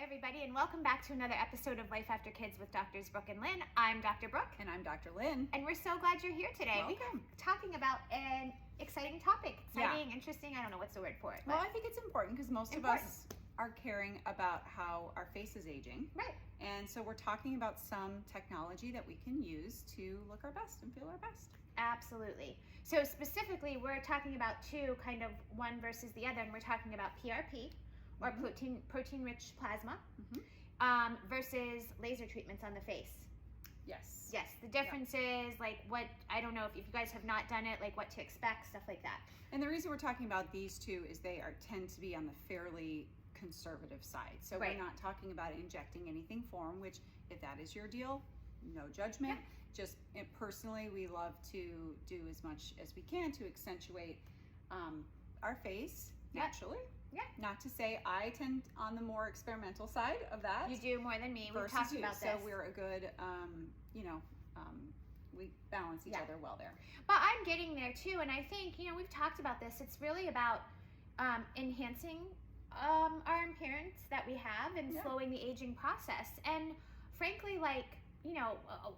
everybody, and welcome back to another episode of Life After Kids with Doctors Brooke and Lynne. I'm Dr. Brooke. And I'm Dr. Lynne. And we're so glad you're here today. Welcome. We're talking about an exciting topic. Exciting, interesting, I don't know what's the word for it. Well, I think it's important because most of us are caring about how our face is aging. Right. And so we're talking about some technology that we can use to look our best and feel our best. Absolutely. So specifically, we're talking about two, kind of one versus the other, and we're talking about PRP, or protein-rich plasma, versus laser treatments on the face. Yes. Yes, the difference is like what, I don't know if you guys have not done it, like what to expect, stuff like that. And the reason we're talking about these two is they tend to be on the fairly conservative side. So we're not talking about injecting anything for them, which if that is your deal, no judgment. Yeah. Just personally, we love to do as much as we can to accentuate our face naturally. Yeah. Not to say I tend on the more experimental side of that. You do more than me. We've talked about this. So we're a good, we balance each other well there. But I'm getting there too, and I think, we've talked about this. It's really about enhancing our appearance that we have and slowing the aging process. And frankly,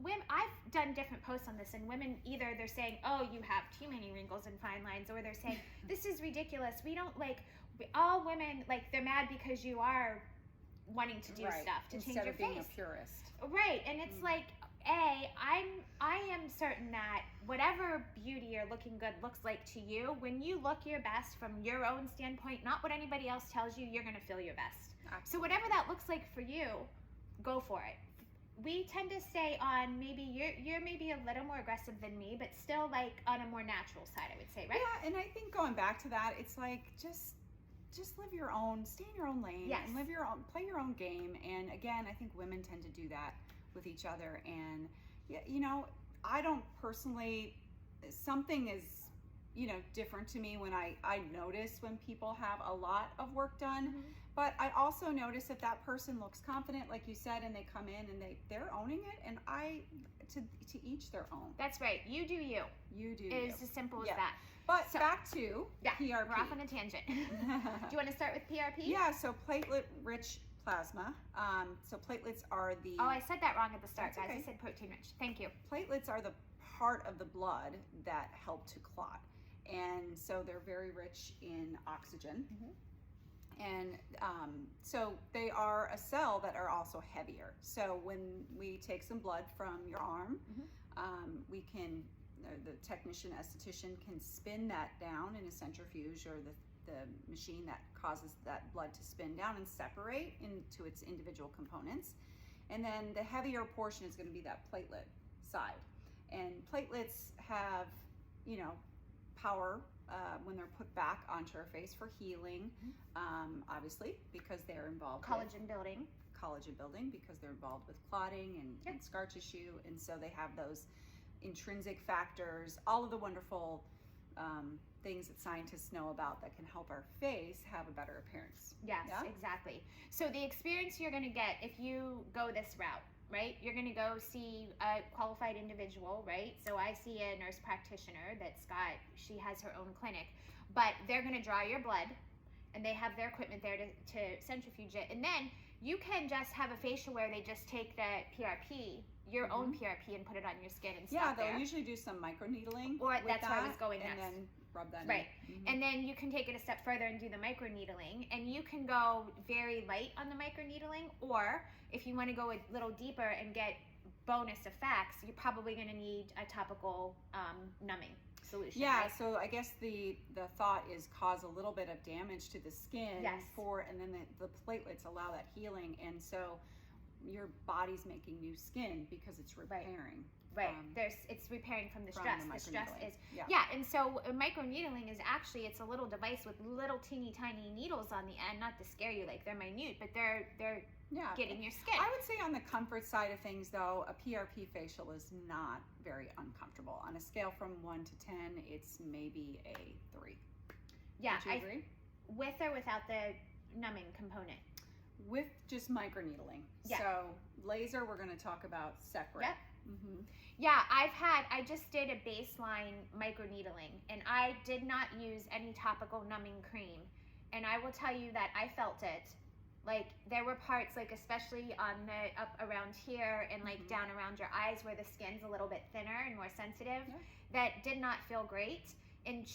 women, I've done different posts on this, and women, either they're saying, oh, you have too many wrinkles and fine lines, or they're saying, this is ridiculous. We don't all women, they're mad because you are wanting to do stuff to change your face. Instead of being a purist. Right, and it's I am certain that whatever beauty or looking good looks like to you, when you look your best from your own standpoint, not what anybody else tells you, you're going to feel your best. Absolutely. So whatever that looks like for you, go for it. We tend to stay on maybe you're maybe a little more aggressive than me, but still on a more natural side, I would say, right? Yeah, and I think going back to that, it's just live your own, stay in your own lane, and play your own game. And again, I think women tend to do that with each other. And I don't personally, something is different to me when I notice when people have a lot of work done, but I also notice if that person looks confident, like you said, and they come in and they're owning it, and to each their own. That's right. You do you. You do It's as simple as that. But back to PRP. We're off on a tangent. Do you want to start with PRP? Yeah, so platelet-rich plasma. So platelets are the... Oh, I said that wrong at the start, guys. Okay. I said protein-rich. Thank you. Platelets are the part of the blood that help to clot. And so they're very rich in oxygen. And so they are a cell that are also heavier. So when we take some blood from your arm, we can, the technician, esthetician can spin that down in a centrifuge, or the machine that causes that blood to spin down and separate into its individual components. And then the heavier portion is going to be that platelet side. And platelets have, power when they're put back onto our face for healing, obviously, because they're involved Collagen building because they're involved with clotting and scar tissue. And so they have those intrinsic factors, all of the wonderful things that scientists know about that can help our face have a better appearance. Yes, exactly. So the experience you're going to get if you go this route, right? You're going to go see a qualified individual, right? So I see a nurse practitioner she has her own clinic, but they're going to draw your blood, and they have their equipment there to centrifuge it. And then you can just have a facial where they just take the PRP, your own PRP, and put it on your skin and stop there. Yeah, they'll usually do some microneedling. Or that's where I was going next. And then rub that in. Right. And then you can take it a step further and do the microneedling, and you can go very light on the microneedling, or if you want to go a little deeper and get bonus effects, you're probably going to need a topical numbing solution. Yeah, right? so I guess the thought is cause a little bit of damage to the skin and then the platelets allow that healing, and so your body's making new skin because it's repairing. Right. It's repairing from the stress. The stress is and so microneedling is actually, it's a little device with little teeny tiny needles on the end, not to scare you, they're minute, but they're getting your skin. I would say on the comfort side of things, though, a PRP facial is not very uncomfortable. On a scale from 1 to 10, it's maybe a 3. Yeah, Would you agree? With or without the numbing component? With just microneedling. Yeah. So laser, we're going to talk about separate. Yep. Yeah, I just did a baseline microneedling, and I did not use any topical numbing cream, and I will tell you that I felt it Like there were parts, like especially on the up around here and like down around your eyes where the skin's a little bit thinner and more sensitive, that did not feel great. And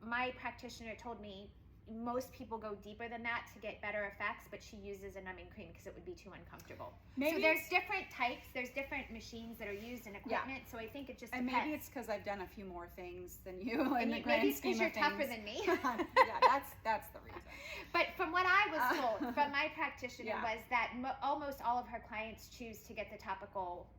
my practitioner told me most people go deeper than that to get better effects, but she uses a numbing cream because it would be too uncomfortable. Maybe so there's different types, there's different machines that are used in equipment, so I think it just depends. And maybe it's because I've done a few more things than you in the grand maybe it's scheme because of you're things. tougher than me. Yeah, that's the reason. But from what I was told from my practitioner was that almost all of her clients choose to get the topical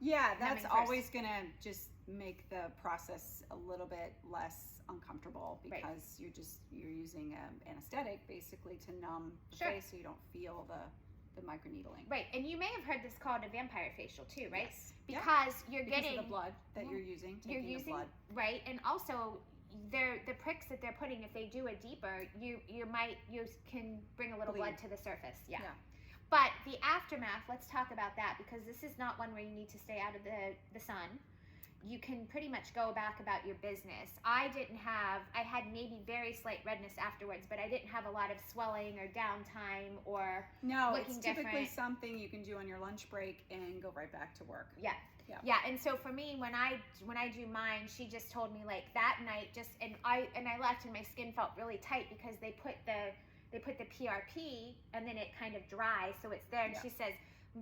that's always going to just make the process a little bit less uncomfortable because you're using an anesthetic basically to numb the face so you don't feel the microneedling. Right, and you may have heard this called a vampire facial too, right? Yes. Because you're getting the blood that you're using, the blood. Right, and also the pricks that they're putting, if they do it deeper, you can bring a little blood to the surface. Yeah. But the aftermath, let's talk about that, because this is not one where you need to stay out of the sun. You can pretty much go back about your business. I had maybe very slight redness afterwards, but I didn't have a lot of swelling or downtime or looking it's typically different. Something you can do on your lunch break and go right back to work. Yeah, and so for me, when I do mine, she just told me like that night, and I left and my skin felt really tight because they put the PRP and then it kind of dries, so it's there. And she says,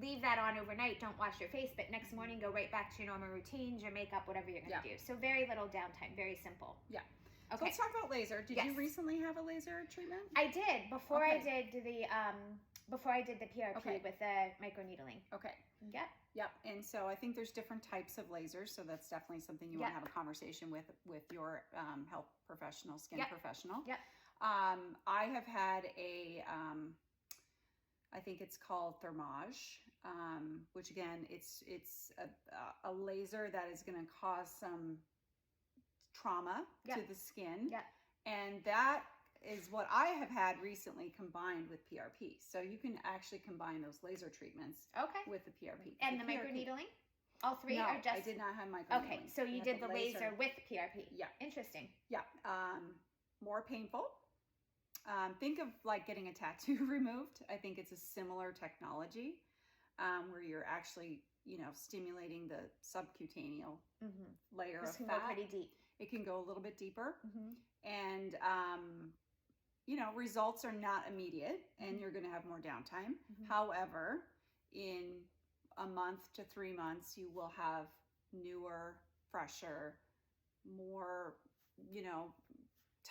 leave that on overnight, don't wash your face, but next morning go right back to your normal routines, your makeup, whatever you're going to do. So very little downtime, very simple. Yeah. Okay. So let's talk about laser. Did you recently have a laser treatment? I did before I did the PRP with the microneedling. Okay. Yep. And so I think there's different types of lasers, so that's definitely something you want to have a conversation with your health professional, skin professional. Yep. I have had I think it's called thermage, which again, it's a laser that is going to cause some trauma to the skin. Yeah. And that is what I have had recently combined with PRP. So you can actually combine those laser treatments with the PRP. And the microneedling? All three? No, or just... I did not have microneedling. Okay, so you did the laser with PRP. Yeah. Interesting. Yeah. More painful. Think of like getting a tattoo removed. I think it's a similar technology where you're actually, stimulating the subcutaneous layer of fat. It can go pretty deep. It can go a little bit deeper. And, results are not immediate and you're going to have more downtime. However, in a month to 3 months, you will have newer, fresher, more,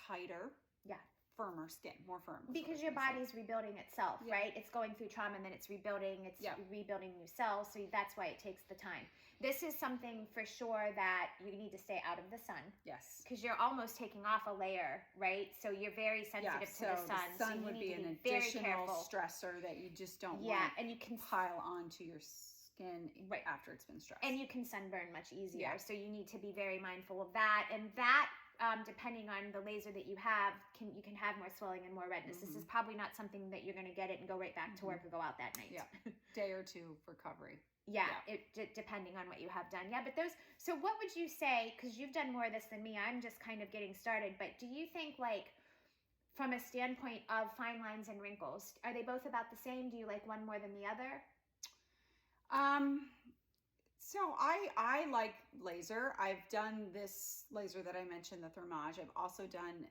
tighter. Yeah. Firmer skin, more firm. Because your body's rebuilding itself, right? It's going through trauma and then it's rebuilding, rebuilding new cells. So that's why it takes the time. This is something for sure that you need to stay out of the sun. Yes. Because you're almost taking off a layer, right? So you're very sensitive to the sun. The sun would be an additional stressor that you just don't want and you can pile onto your skin after it's been stressed. And you can sunburn much easier. So you need to be very mindful of that. And that depending on the laser that you have, you can have more swelling and more redness. This is probably not something that you're going to get it and go right back to work or go out that night. Yeah, day or two recovery. Depending on what you have done. Yeah, but so what would you say, because you've done more of this than me, I'm just kind of getting started, but do you think like from a standpoint of fine lines and wrinkles, are they both about the same? Do you like one more than the other? So I like laser. I've done this laser that I mentioned, the thermage. I've also done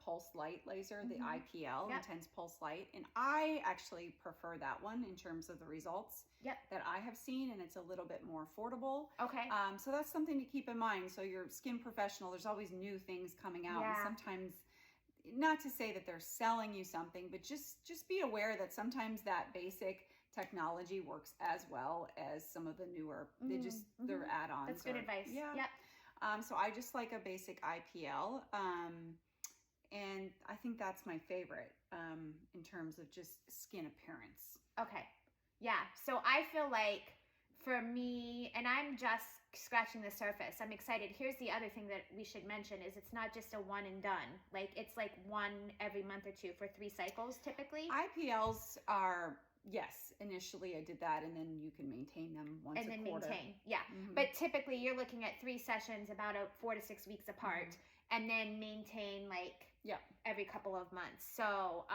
pulse light laser, the IPL, intense pulse light. And I actually prefer that one in terms of the results that I have seen. And it's a little bit more affordable. Okay. So that's something to keep in mind. So your skin professional, there's always new things coming out. And sometimes, not to say that they're selling you something, but just be aware that sometimes that basic technology works as well as some of the newer, they're add-ons. That's good advice. Yeah. So I just like a basic IPL. And I think that's my favorite in terms of just skin appearance. Okay. Yeah. So I feel like for me, and I'm just scratching the surface, I'm excited. Here's the other thing that we should mention is it's not just a one and done. Like it's like one every month or two for 3 cycles typically. IPLs are... Yes, initially I did that, and then you can maintain them once a quarter. And then maintain, But typically you're looking at 3 sessions about 4 to 6 weeks apart, and then maintain like every couple of months. So,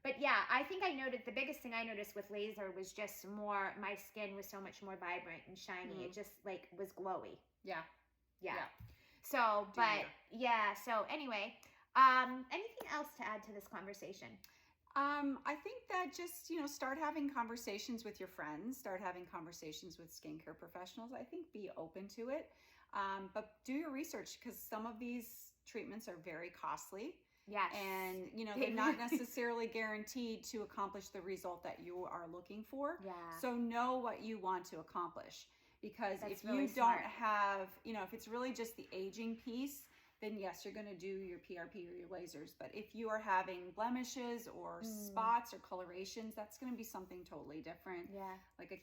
But yeah, I think I noted the biggest thing I noticed with laser was just more, my skin was so much more vibrant and shiny. It just like was glowy. Yeah. So, but yeah, so anyway, anything else to add to this conversation? I think that just, start having conversations with your friends, start having conversations with skincare professionals. I think be open to it. But do your research, because some of these treatments are very costly. Yes. And, they're not necessarily guaranteed to accomplish the result that you are looking for. Yeah. So know what you want to accomplish. Because That's if really you smart. don't have, if it's really just the aging piece, then yes, you're going to do your PRP or your lasers. But if you are having blemishes or spots or colorations, that's going to be something totally different. Yeah. Like,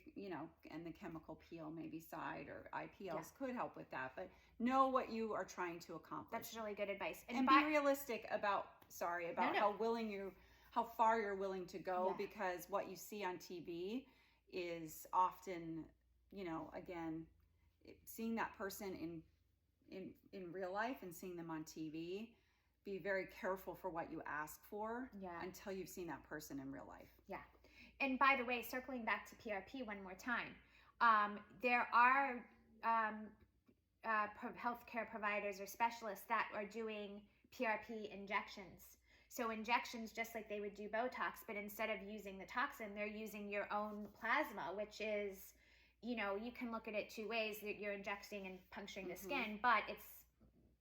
and the chemical peel maybe side or IPLs could help with that. But know what you are trying to accomplish. That's really good advice. And be realistic about how far you're willing to go, because what you see on TV is often, again, seeing that person in real life and seeing them on TV, be very careful for what you ask for until you've seen that person in real life. Yeah. And by the way, circling back to PRP one more time, there are healthcare providers or specialists that are doing PRP injections. So injections, just like they would do Botox, but instead of using the toxin, they're using your own plasma, which is, you can look at it two ways, that you're injecting and puncturing the skin, but it's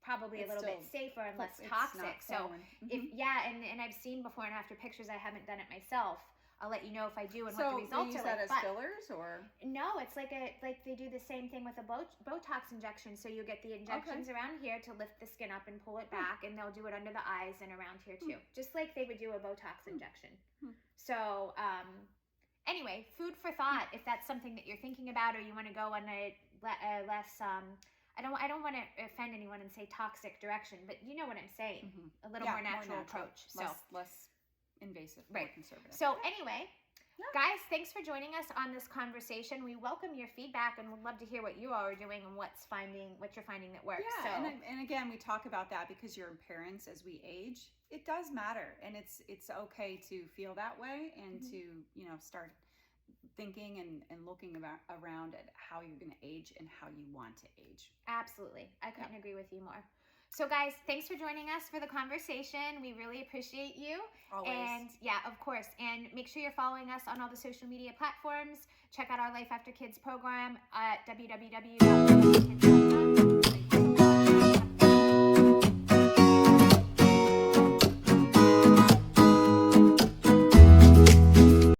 probably a little bit safer and less toxic. So and I've seen before and after pictures. I haven't done it myself. I'll let you know if I do and what the results are. So they use that as fillers, or? No, it's like they do the same thing with a Botox injection. So you get the injections around here to lift the skin up and pull it back, and they'll do it under the eyes and around here too, just like they would do a Botox injection. So anyway, food for thought. If that's something that you're thinking about, or you want to go on a less I don't want to offend anyone and say toxic direction, but you know what I'm saying. A little more natural approach. Less invasive, right. More conservative. So anyway, guys, thanks for joining us on this conversation. We welcome your feedback and would love to hear what you all are doing and what you're finding that works. Yeah, and again, we talk about that because you're parents as we age. It does matter, and it's okay to feel that way and to start thinking and looking around at how you're going to age and how you want to age. Absolutely. I couldn't agree with you more. So guys, thanks for joining us for the conversation. We really appreciate you. Always. And of course. And make sure you're following us on all the social media platforms. Check out our Life After Kids program at www.lifeafterkids.com.